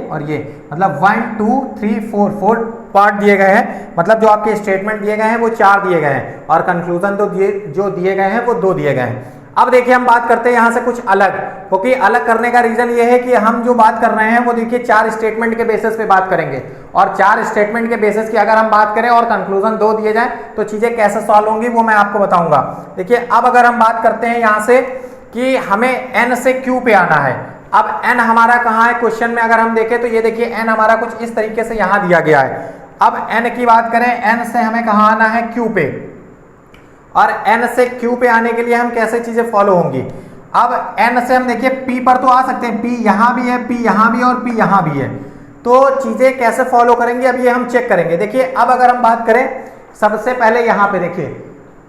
और ये, मतलब 1 2 3 4 पार्ट दिए गए हैं। मतलब जो आपके स्टेटमेंट दिए गए हैं वो 4 दिए गए हैं और कंक्लूजन तो जो दिए गए हैं वो 2 दिए गए हैं। अब देखिए, हम बात करते हैं यहां से कुछ अलग, क्योंकि अलग करने का रीजन ये है कि हम जो बात कर रहे हैं वो देखिए 4 स्टेटमेंट के बेसिस पे बात करेंगे, और 4 स्टेटमेंट के बेसिस की अगर हम बात करें और कंक्लूजन 2 दिए जाए तो चीजें कैसे सॉल्व होंगी वो मैं आपको बताऊंगा। देखिए, अब अगर हम बात करते हैं यहां से कि हमें n से q पे आना है। अब n हमारा कहाँ है क्वेश्चन में, अगर हम देखें तो ये देखिए n हमारा कुछ इस तरीके से यहां दिया गया है। अब n की बात करें, n से हमें कहाँ आना है, q पे, और n से q पे आने के लिए हम कैसे चीजें फॉलो होंगी। अब n से हम देखिए p पर तो आ सकते हैं, p यहां भी है, p यहां भी है और p यहां भी है, तो चीजें कैसे फॉलो करेंगे अब ये हम चेक करेंगे। देखिए, अब अगर हम बात करें सबसे पहले यहां पे देखिए,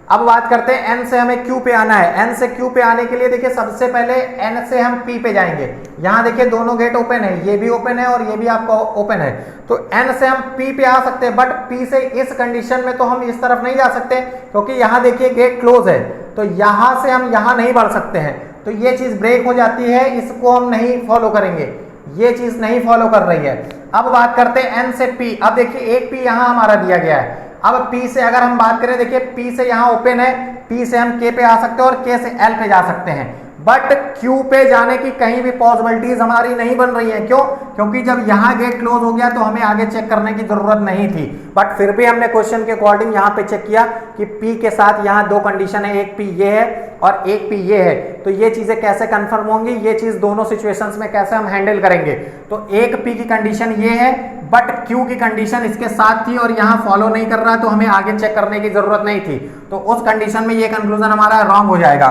अब बात करते हैं n से हमें q पे आना है। n से q पे आने के लिए देखिए, सबसे पहले n से हम p पे जाएंगे। यहां देखिए दोनों गेट ओपन है, ये भी ओपन है और ये भी आपका ओपन है, तो n से हम p पे आ सकते हैं, बट p से इस कंडीशन में तो हम इस तरफ नहीं जा सकते, क्योंकि यहां देखिए गेट क्लोज है, तो यहां से हम यहां नहीं बढ़ सकते हैं, तो ये चीज ब्रेक हो जाती है, इसको हम नहीं फॉलो करेंगे, ये चीज नहीं फॉलो कर रही है। अब बात करते हैं n से p। अब देखिए एक p यहां हमारा दिया गया है। अब p से अगर हम बात करें, देखिए p से यहां ओपन है, p से हम k पे आ सकते हैं और k से l पे जा सकते हैं, बट q पे जाने की कहीं भी पॉसिबिलिटीज हमारी नहीं बन रही है। क्यों? क्योंकि जब यहां गेट क्लोज हो गया तो हमें आगे चेक करने की जरूरत नहीं थी, बट फिर भी हमने क्वेश्चन के अकॉर्डिंग यहां पे चेक किया कि p के साथ यहां 2 कंडीशन है, एक p ये है और एक p ये है, तो ये चीजें कैसे कंफर्म होंगी, ये चीज दोनों सिचुएशंस में कैसे हम हैंडल करेंगे। तो एक p की कंडीशन ये है, बट q की कंडीशन इसके साथ थी और यहां फॉलो नहीं कर रहा है, तो हमें आगे चेक करने की जरूरत नहीं थी, तो उस कंडीशन में ये कंक्लूजन हमारा रॉन्ग हो जाएगा।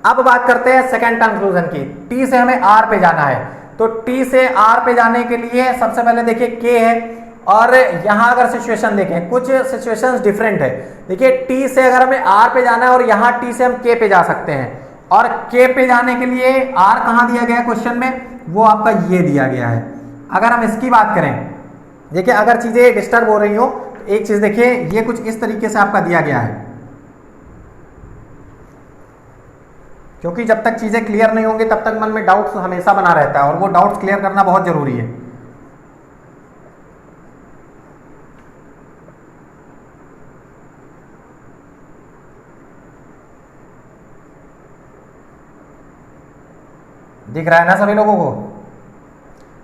अब बात करते हैं सेकंड कंक्लूजन की। t से हमें r पे जाना है, तो t से r पे जाने के लिए सबसे पहले देखिए k है, और यहां अगर सिचुएशन देखें, कुछ सिचुएशंस डिफरेंट है। देखिए t से अगर हमें r पे जाना है और यहां t से हम k पे जा सकते हैं, और k पे जाने के लिए r कहां दिया गया है क्वेश्चन में, वो आपका ये दिया गया है। अगर हम इसकी बात करें, देखिए अगर चीजें डिस्टर्ब हो रही हो, एक चीज देखिए, ये कुछ इस तरीके से आपका दिया गया है, क्योंकि जब तक चीजें क्लियर नहीं होंगी तब तक मन में डाउट्स हमेशा बना रहता है, और वो डाउट्स क्लियर करना बहुत जरूरी है। दिख रहा है ना सभी लोगों को?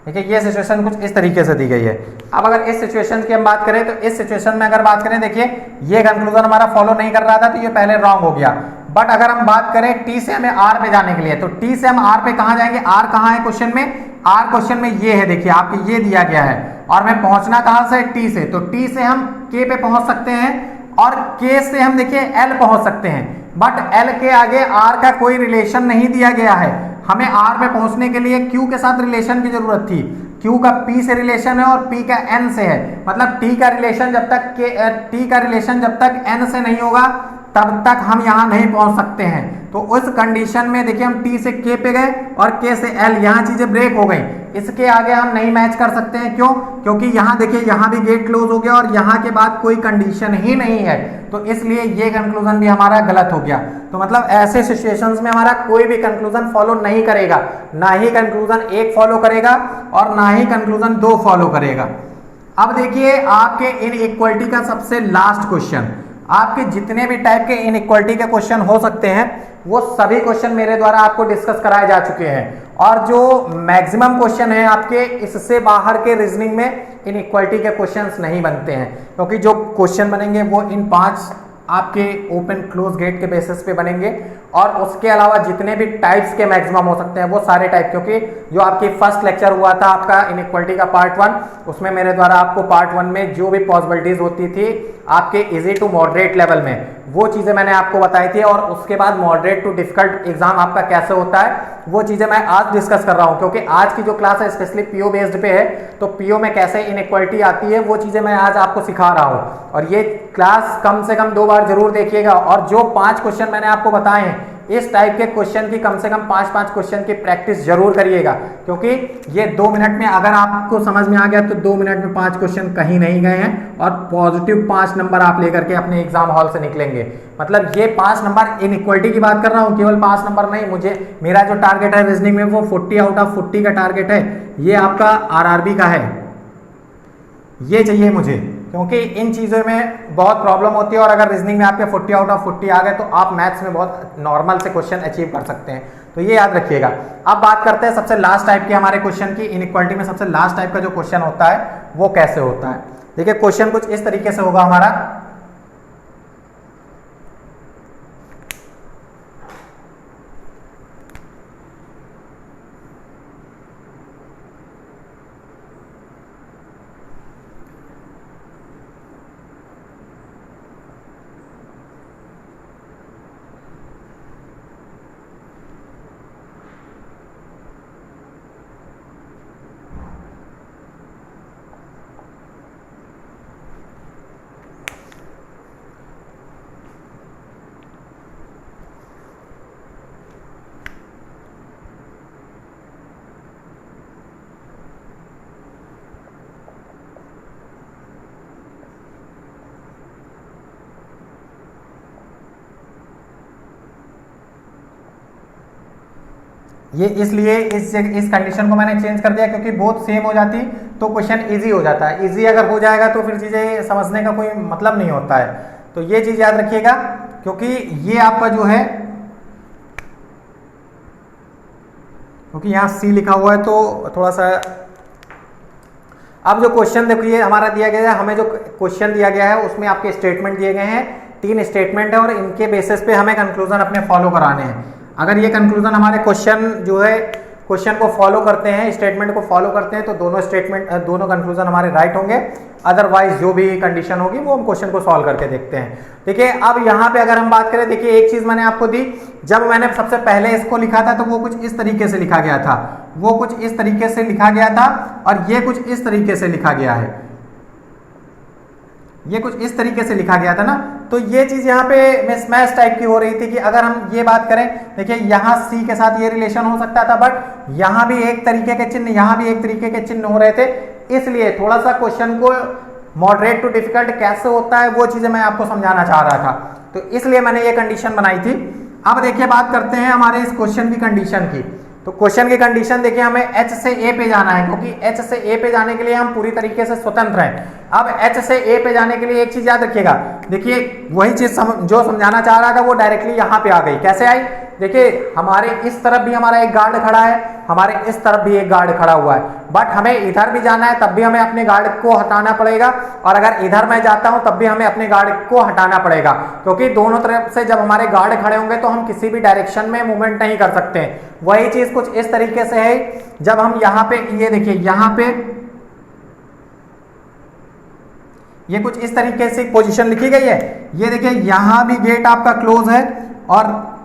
देखिए, ये सिचुएशन कुछ इस तरीके से दी गई है। अब अगर इस सिचुएशन की हम बात करें, तो इस सिचुएशन में अगर बात करें, देखिए ये कंक्लूजन हमारा फॉलो नहीं कर रहा था, तो ये पहले रॉन्ग हो गया। बट अगर हम बात करें t से हमें r पे जाने के लिए, तो t से हम r पे कहां जाएंगे, r कहां है क्वेश्चन में, r क्वेश्चन में ये है, देखिए आपको ये दिया गया है, और हमें पहुंचना कहां से, t से, तो t से हम k पे पहुंच सकते हैं और k से हम देखिए l पहुंच सकते हैं, बट l के आगे r का कोई रिलेशन नहीं दिया गया है। हमें r पे पहुंचने के लिए q के साथ रिलेशन की जरूरत थी, q का p से रिलेशन है और p का n से है, मतलब t का रिलेशन जब तक n से नहीं होगा तब तक हम यहां नहीं पहुंच सकते हैं। तो उस कंडीशन में देखिए हम t से k पे गए और k से l, यहां चीजें ब्रेक हो गई, इसके आगे हम नहीं मैच कर सकते हैं। क्यों? क्योंकि यहां देखिए यहां भी गेट क्लोज हो गया और यहां के बाद कोई कंडीशन ही नहीं है, तो इसलिए ये कंक्लूजन भी हमारा गलत हो गया। तो मतलब ऐसे सिचुएशंस में हमारा कोई भी कंक्लूजन फॉलो नहीं करेगा, ना ही कंक्लूजन 1 फॉलो करेगा और ना ही कंक्लूजन 2 फॉलो करेगा। अब देखिए आपके इनइक्वालिटी का सबसे लास्ट क्वेश्चन, आपके जितने भी टाइप के इनइक्वालिटी के क्वेश्चन हो सकते हैं वो सभी क्वेश्चन मेरे द्वारा आपको डिस्कस कराए जा चुके हैं, और जो मैक्सिमम क्वेश्चन है आपके, इससे बाहर के रीजनिंग में इनइक्वालिटी के क्वेश्चंस नहीं बनते हैं, क्योंकि जो क्वेश्चन बनेंगे वो इन 5 आपके ओपन क्लोज गेट के बेसिस पे बनेंगे, और उसके अलावा जितने भी टाइप्स के मैक्सिमम हो सकते हैं वो सारे टाइप, क्योंकि जो आपकी फर्स्ट लेक्चर हुआ था आपका इनइक्वालिटी का पार्ट 1, उसमें मेरे द्वारा आपको पार्ट 1 में जो भी पॉसिबिलिटीज होती थी आपके इजी टू मॉडरेट लेवल में, वो चीज़ें मैंने आपको बताई थी, और उसके बाद मॉडरेट टू डिफिकल्ट एग्जाम आपका कैसे होता है वो चीज़ें मैं आज डिस्कस कर रहा हूँ, क्योंकि आज की जो क्लास है स्पेशली पीओ बेस्ड पे है, तो पीओ में कैसे इनइक्वालिटी आती है वो चीज़ें मैं आज आपको सिखा रहा हूँ। और ये क्लास कम से कम 2 बार जरूर देखिएगा, और जो 5 क्वेश्चन मैंने आपको बताए हैं इस टाइप के क्वेश्चन की कम से कम 5-5 क्वेश्चन की प्रैक्टिस जरूर करिएगा, क्योंकि ये 2 मिनट में अगर आपको समझ में आ गया तो 2 मिनट में 5 क्वेश्चन कहीं नहीं गए हैं, और पॉजिटिव 5 नंबर आप लेकर के अपने एग्जाम हॉल से निकलेंगे। मतलब ये 5 नंबर इनइक्वालिटी की बात कर रहा हूँ, केवल 5 नंबर नहीं, मुझे मेरा जो टारगेट है रीजनिंग में वो 40 आउट ऑफ 40 का टारगेट है, ये आपका आरआरबी का है, ये चाहिए मुझे, क्योंकि इन चीज़ों में बहुत प्रॉब्लम होती है, और अगर रीजनिंग में आपके 40 आउट ऑफ 40 आ गए तो आप मैथ्स में बहुत नॉर्मल से क्वेश्चन अचीव कर सकते हैं, तो ये याद रखिएगा। अब बात करते हैं सबसे लास्ट टाइप के हमारे क्वेश्चन की। इनइक्वालिटी में सबसे लास्ट टाइप का जो क्वेश्चन होता है वो कैसे होता है, देखिए क्वेश्चन कुछ इस तरीके से होगा हमारा। ये इसलिए इस कंडीशन को मैंने चेंज कर दिया क्योंकि बहुत सेम हो जाती तो क्वेश्चन इजी हो जाता है। इजी अगर हो जाएगा तो फिर चीज़ें समझने का कोई मतलब नहीं होता है, तो ये चीज़ याद रखिएगा, क्योंकि ये आपका जो है, क्योंकि यहाँ सी लिखा हुआ है तो थोड़ा सा। अब जो क्वेश्चन देखिए हमारा दिया गया है, हमें जो क्वेश्चन दिया गया है उसमें आपके स्टेटमेंट दिए गए हैं, 3 स्टेटमेंट है, और इनके बेसिस पे हमें कंक्लूजन अपने फॉलो कराने हैं। अगर ये कंक्लूजन हमारे क्वेश्चन जो है क्वेश्चन को फॉलो करते हैं, स्टेटमेंट को फॉलो करते हैं, तो दोनों कंक्लूजन हमारे राइट होंगे। अदरवाइज जो भी कंडीशन होगी वो हम क्वेश्चन को सॉल्व करके देखते हैं। देखिए अब यहाँ पे अगर हम बात करें, देखिए एक चीज मैंने आपको दी, जब मैंने सबसे पहले इसको लिखा था तो वो कुछ इस तरीके से लिखा गया था, वो कुछ इस तरीके से लिखा गया था, और ये कुछ इस तरीके से लिखा गया है, ये कुछ इस तरीके से लिखा गया था ना। तो ये चीज यहाँ पे मिसमैच टाइप की हो रही थी कि अगर हम ये बात करें, देखिए यहाँ सी के साथ ये रिलेशन हो सकता था, बट यहाँ भी एक तरीके के चिन्ह, यहाँ भी एक तरीके के चिन्ह हो रहे थे, इसलिए थोड़ा सा क्वेश्चन को मॉडरेट टू डिफिकल्ट कैसे होता है वो चीजें मैं आपको समझाना चाह रहा था, तो इसलिए मैंने ये कंडीशन बनाई थी। अब देखिए बात करते हैं हमारे इस क्वेश्चन की कंडीशन की। तो क्वेश्चन की कंडीशन देखिए, हमें H से A पे जाना है, क्योंकि H से A पे जाने के लिए हम पूरी तरीके से स्वतंत्र हैं। अब H से A पे जाने के लिए एक चीज याद रखिएगा, देखिए वही चीज जो समझाना चाह रहा था वो डायरेक्टली यहाँ पे आ गई। कैसे आई? देखिए हमारे इस तरफ भी हमारा एक गार्ड खड़ा है, हमारे इस तरफ भी एक गार्ड खड़ा हुआ है, बट हमें इधर भी जाना है तब भी हमें अपने गार्ड को हटाना पड़ेगा, और अगर इधर मैं जाता हूं तब भी हमें अपने गार्ड को हटाना पड़ेगा, क्योंकि दोनों तरफ से जब हमारे गार्ड खड़े होंगे तो हम किसी भी डायरेक्शन में मूवमेंट नहीं कर सकते। वही चीज कुछ इस तरीके से है, जब हम यहाँ पे ये देखिए, यहाँ पे ये कुछ इस तरीके से पोजीशन लिखी गई है, ये देखिए यहाँ भी गेट आपका क्लोज है, और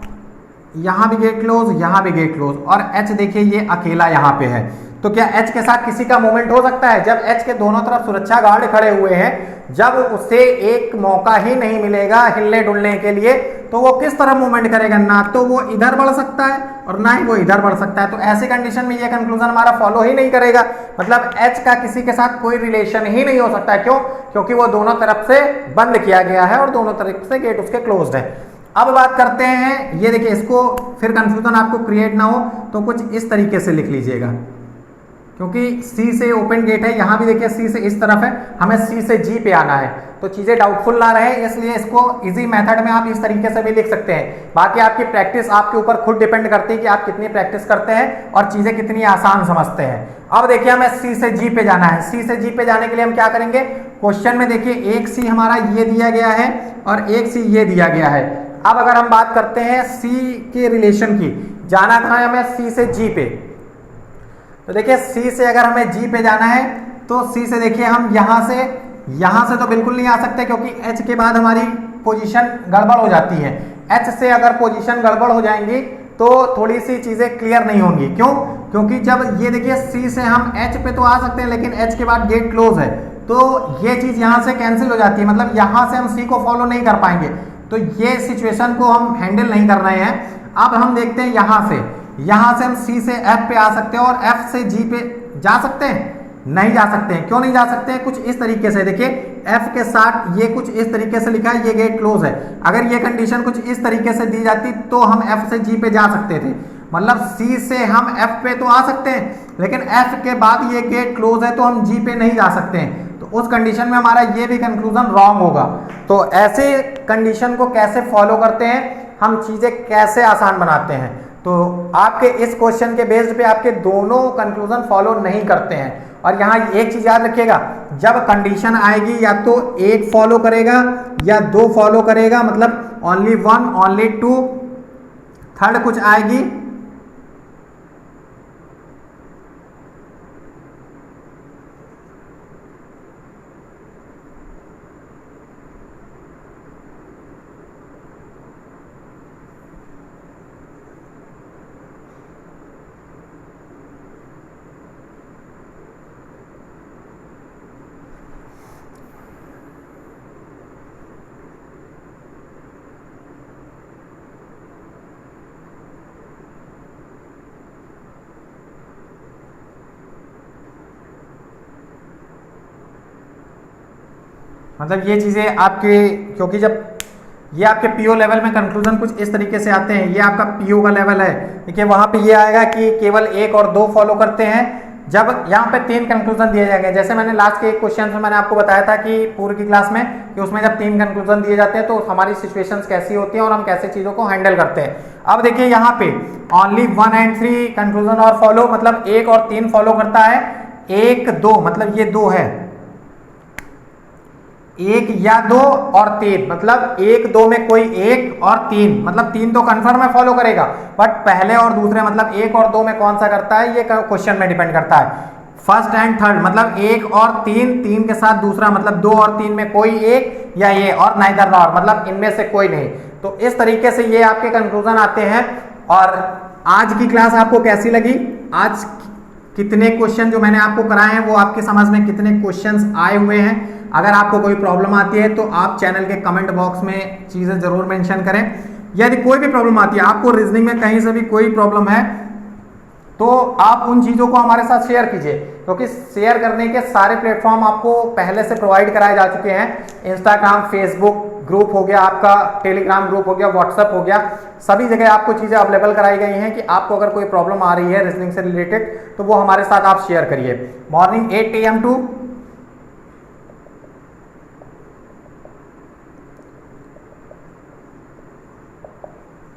यहाँ भी गेट क्लोज, यहाँ भी गेट क्लोज, और H देखिए ये अकेला यहाँ पे है। तो क्या H के साथ किसी का मूवमेंट हो सकता है? जब H के दोनों तरफ सुरक्षा गार्ड खड़े हुए हैं, जब उसे एक मौका ही नहीं मिलेगा हिलने डुलने के लिए, तो वो किस तरह मूवमेंट करेगा? ना तो वो इधर बढ़ सकता है और ना ही वो इधर बढ़ सकता है। तो ऐसी कंडीशन में ये कंक्लूजन हमारा फॉलो ही नहीं करेगा, मतलब H का किसी के साथ कोई रिलेशन ही नहीं हो सकता है। क्यों? क्योंकि वो दोनों तरफ से बंद किया गया है और दोनों तरफ से गेट उसके क्लोज्ड है। अब बात करते हैं, ये देखिए इसको फिर कंफ्यूजन आपको क्रिएट ना हो तो कुछ इस तरीके से लिख लीजिएगा, क्योंकि C से ओपन गेट है, यहाँ भी देखिए C से इस तरफ है, हमें C से G पे आना है, तो चीज़ें डाउटफुल ना रहे, इसलिए इसको इजी मेथड में आप इस तरीके से भी लिख सकते हैं। बाकी आपकी प्रैक्टिस आपके ऊपर खुद डिपेंड करती है कि आप कितनी प्रैक्टिस करते हैं और चीज़ें कितनी आसान समझते हैं। अब देखिए हमें C से G पे जाना है, C से G पे जाने के लिए हम क्या करेंगे? क्वेश्चन में देखिए एक C हमारा ये दिया गया है और एक C ये दिया गया है। अब अगर हम बात करते हैं C के रिलेशन की, जाना कहाँ है हमें? C से G पे। तो देखिए C से अगर हमें G पे जाना है तो C से देखिए हम यहाँ से तो बिल्कुल नहीं आ सकते, क्योंकि H के बाद हमारी पोजीशन गड़बड़ हो जाती है। एच से अगर पोजीशन गड़बड़ हो जाएंगी तो थोड़ी सी चीजें क्लियर नहीं होंगी। क्यों? क्योंकि जब ये देखिए सी से हम एच पे तो आ सकते हैं, लेकिन एच के बाद गेट क्लोज है, तो ये चीज यहां से कैंसिल हो जाती है, मतलब यहां से हम सी को फॉलो नहीं कर पाएंगे। तो ये सिचुएशन को हम हैंडल नहीं कर रहे हैं। अब हम देखते हैं यहां से हम सी से एफ पे आ सकते हैं और एफ से जी पे जा सकते हैं? नहीं जा सकते हैं। क्यों नहीं जा सकते हैं? कुछ इस तरीके से देखिए, एफ के साथ ये कुछ इस तरीके से लिखा है, ये गेट क्लोज है। अगर ये कंडीशन कुछ इस तरीके से दी जाती तो हम एफ से जी पे जा सकते थे, मतलब सी से हम एफ पे तो आ सकते हैं, लेकिन एफ के बाद ये गेट क्लोज है तो हम जी पे नहीं जा सकते हैं। तो उस कंडीशन में हमारा ये भी कंक्लूजन रॉन्ग होगा। तो ऐसे कंडीशन को कैसे फॉलो करते हैं, हम चीजें कैसे आसान बनाते हैं, तो आपके इस क्वेश्चन के बेस्ड पे आपके दोनों कंक्लूजन फॉलो नहीं करते हैं। और यहाँ एक चीज याद रखिएगा, जब कंडीशन आएगी या तो एक फॉलो करेगा या दो फॉलो करेगा, मतलब only one, only two, third कुछ आएगी मतलब ये चीजें आपके, क्योंकि जब ये आपके पीओ लेवल में कंक्लूजन कुछ इस तरीके से आते हैं, ये आपका पीओ का लेवल है, देखिए वहां पे ये आएगा कि केवल एक और दो फॉलो करते हैं। जब यहाँ पे तीन कंक्लूजन दिए जाएंगे, जैसे मैंने लास्ट के एक क्वेश्चन में मैंने आपको बताया था कि पूर्व की क्लास में, कि उसमें जब तीन कंक्लूजन दिए जाते हैं तो हमारी सिचुएशंस कैसी होती है और हम कैसे चीजों को हैंडल करते हैं। अब देखिए यहाँ पे ओनली 1 and 3 कंक्लूजन और फॉलो, मतलब एक और तीन फॉलो करता है, एक दो मतलब ये दो है, एक या दो और तीन, मतलब एक दो में कोई एक और तीन, मतलब तीन तो कंफर्म है फॉलो करेगा, बट पहले और दूसरे मतलब एक और दो में कौन सा करता है ये क्वेश्चन में डिपेंड करता है। फर्स्ट एंड थर्ड मतलब एक और तीन, तीन के साथ दूसरा, मतलब दो और तीन में कोई एक या ये, और नाइदर नॉर मतलब इनमें से कोई नहीं। तो इस तरीके से ये आपके कंक्लूजन आते हैं। और आज की क्लास आपको कैसी लगी? आज कितने क्वेश्चन जो मैंने आपको कराए हैं वो आपके समझ में कितने क्वेश्चंस आए हुए हैं? अगर आपको कोई प्रॉब्लम आती है तो आप चैनल के कमेंट बॉक्स में चीजें जरूर मेंशन करें। यदि कोई भी प्रॉब्लम आती है, आपको रीजनिंग में कहीं से भी कोई प्रॉब्लम है, तो आप उन चीजों को हमारे साथ शेयर कीजिए, क्योंकि शेयर करने के सारे प्लेटफॉर्म आपको पहले से प्रोवाइड कराए जा चुके हैं। इंस्टाग्राम, फेसबुक ग्रुप हो गया आपका, टेलीग्राम ग्रुप हो गया, व्हाट्सएप हो गया, सभी जगह आपको चीजें अवेलेबल कराई गई हैं कि आपको अगर कोई प्रॉब्लम आ रही है रीजनिंग से रिलेटेड तो वो हमारे साथ आप शेयर करिए। मॉर्निंग 8 AM टू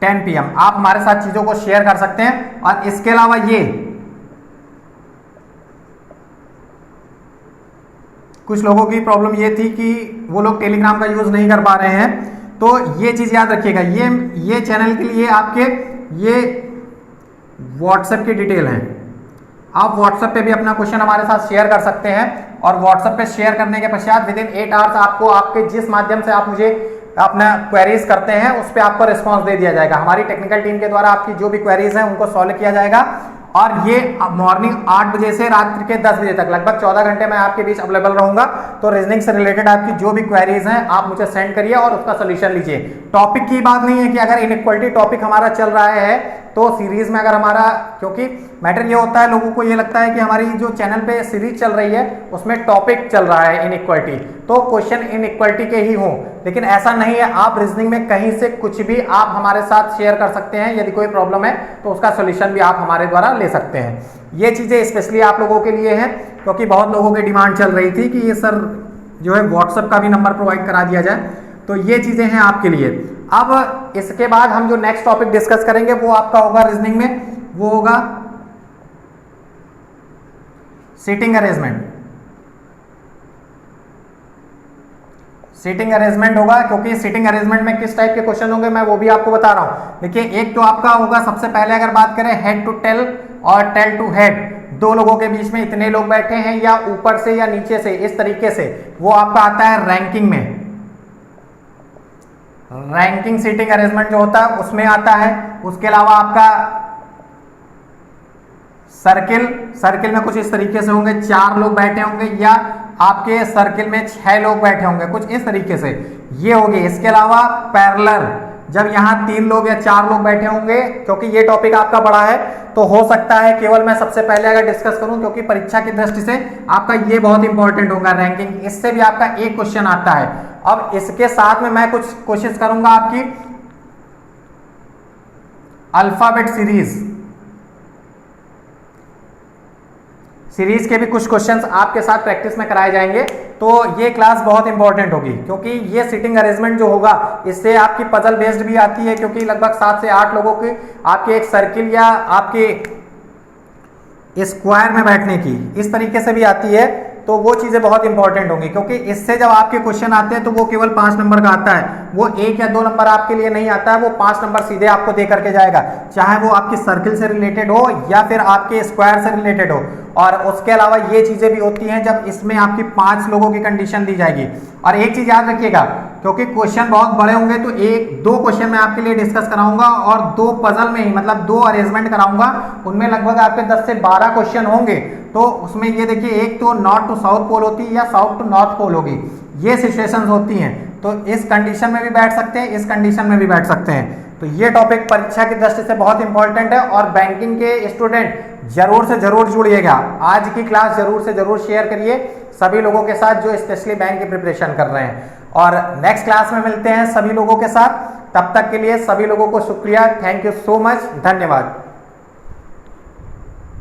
10 PM आप हमारे साथ चीजों को शेयर कर सकते हैं। और इसके अलावा ये कुछ लोगों की प्रॉब्लम ये थी कि वो लोग टेलीग्राम का यूज नहीं कर पा रहे हैं, तो ये चीज याद रखिएगा, ये चैनल के लिए आपके ये व्हाट्सएप की डिटेल है। आप व्हाट्सएप पे भी अपना क्वेश्चन हमारे साथ शेयर कर सकते हैं, और व्हाट्सएप पे शेयर करने के पश्चात विदिन 8 आवर्स आपको आपके जिस माध्यम से आप मुझे अपना क्वेरीज करते हैं उस पर आपको रिस्पांस दे दिया जाएगा। हमारी टेक्निकल टीम के द्वारा आपकी जो भी क्वेरीज हैं उनको सॉल्व किया जाएगा। और ये मॉर्निंग 8 बजे से रात्रि के 10 बजे तक लगभग 14 घंटे मैं आपके बीच अवेलेबल रहूंगा। तो रीजनिंग से रिलेटेड आपकी जो भी क्वेरीज हैं आप मुझे सेंड करिए और उसका सोल्यूशन लीजिए। टॉपिक की बात नहीं है कि अगर इनइक्वालिटी टॉपिक हमारा चल रहा है तो सीरीज में अगर हमारा, क्योंकि मैटर ये होता है लोगों को ये लगता है कि हमारी जो चैनल पे सीरीज चल रही है उसमें टॉपिक चल रहा है इनइक्वालिटी, तो क्वेश्चन इनइक्वालिटी के ही हों, लेकिन ऐसा नहीं है। आप रीजनिंग में कहीं से कुछ भी आप हमारे साथ शेयर कर सकते हैं। यदि कोई प्रॉब्लम है तो उसका सोल्यूशन भी आप हमारे द्वारा ले सकते हैं। ये चीजें स्पेशली आप लोगों के लिए हैं, क्योंकि बहुत लोगों की डिमांड चल रही थी कि ये सर जो है व्हाट्सएप का भी नंबर प्रोवाइड करा दिया जाए, तो ये चीजें हैं आपके लिए। अब इसके बाद हम जो नेक्स्ट टॉपिक डिस्कस करेंगे वो आपका होगा रीजनिंग में, वो होगा सीटिंग अरेंजमेंट। सीटिंग अरेंजमेंट होगा, क्योंकि सीटिंग अरेंजमेंट में किस टाइप के क्वेश्चन होंगे मैं वो भी आपको बता रहा हूं। देखिए, एक तो आपका होगा सबसे पहले अगर बात करें हेड टू टेल और टेल टू हेड, दो लोगों के बीच में इतने लोग बैठे हैं या ऊपर से या नीचे से, इस तरीके से वो आपका आता है रैंकिंग में। रैंकिंग सीटिंग अरेंजमेंट जो होता है उसमें आता है। उसके अलावा आपका सर्किल में कुछ इस तरीके से होंगे, 4 लोग बैठे होंगे, या आपके सर्किल में 6 लोग बैठे होंगे, कुछ इस तरीके से ये होगी। इसके अलावा पैरेलल, जब यहाँ 3 लोग या 4 लोग बैठे होंगे, क्योंकि ये टॉपिक आपका बड़ा है तो हो सकता है केवल मैं सबसे पहले अगर डिस्कस करूं, क्योंकि परीक्षा की दृष्टि से आपका ये बहुत इंपॉर्टेंट होगा रैंकिंग, इससे भी आपका एक क्वेश्चन आता है। अब इसके साथ में मैं कुछ कोशिश करूंगा आपकी अल्फाबेट सीरीज के भी कुछ क्वेश्चंस आपके साथ प्रैक्टिस में कराए जाएंगे। तो ये क्लास बहुत इंपॉर्टेंट होगी, क्योंकि ये सीटिंग अरेंजमेंट जो होगा इससे आपकी पजल बेस्ड भी आती है, क्योंकि लगभग 7 से 8 लोगों की आपके एक सर्किल या आपके स्क्वायर में बैठने की इस तरीके से भी आती है। तो वो चीजें बहुत इंपॉर्टेंट होंगी, क्योंकि इससे जब आपके क्वेश्चन आते हैं तो वो केवल 5 नंबर का आता है, वो 1 या 2 नंबर आपके लिए नहीं आता है, वो 5 नंबर सीधे आपको दे करके जाएगा, चाहे वो आपकी सर्किल से रिलेटेड हो या फिर आपके स्क्वायर से रिलेटेड हो। और उसके अलावा ये चीजें भी होती हैं जब इसमें आपकी 5 लोगों की कंडीशन दी जाएगी। और एक चीज याद रखिएगा, क्योंकि क्वेश्चन बहुत बड़े होंगे तो 1-2 क्वेश्चन मैं आपके लिए डिस्कस कराऊंगा और 2 पजल में ही, मतलब 2 अरेंजमेंट कराऊंगा, उनमें लगभग आपके 10 से 12 क्वेश्चन होंगे। तो उसमें ये देखिए, एक तो नॉर्थ टू साउथ पोल होती है या साउथ टू नॉर्थ पोल होगी, ये सिचुएशंस होती हैं। तो इस कंडीशन में भी बैठ सकते हैं, इस कंडीशन में भी बैठ सकते हैं। तो ये टॉपिक परीक्षा की दृष्टि से बहुत इंपॉर्टेंट है और बैंकिंग के स्टूडेंट जरूर से जरूर जुड़िएगा। आज की क्लास जरूर से जरूर शेयर करिए सभी लोगों के साथ जो स्पेशली बैंक की प्रिपरेशन कर रहे हैं। और नेक्स्ट क्लास में मिलते हैं सभी लोगों के साथ, तब तक के लिए सभी लोगों को शुक्रिया, थैंक यू सो मच, धन्यवाद।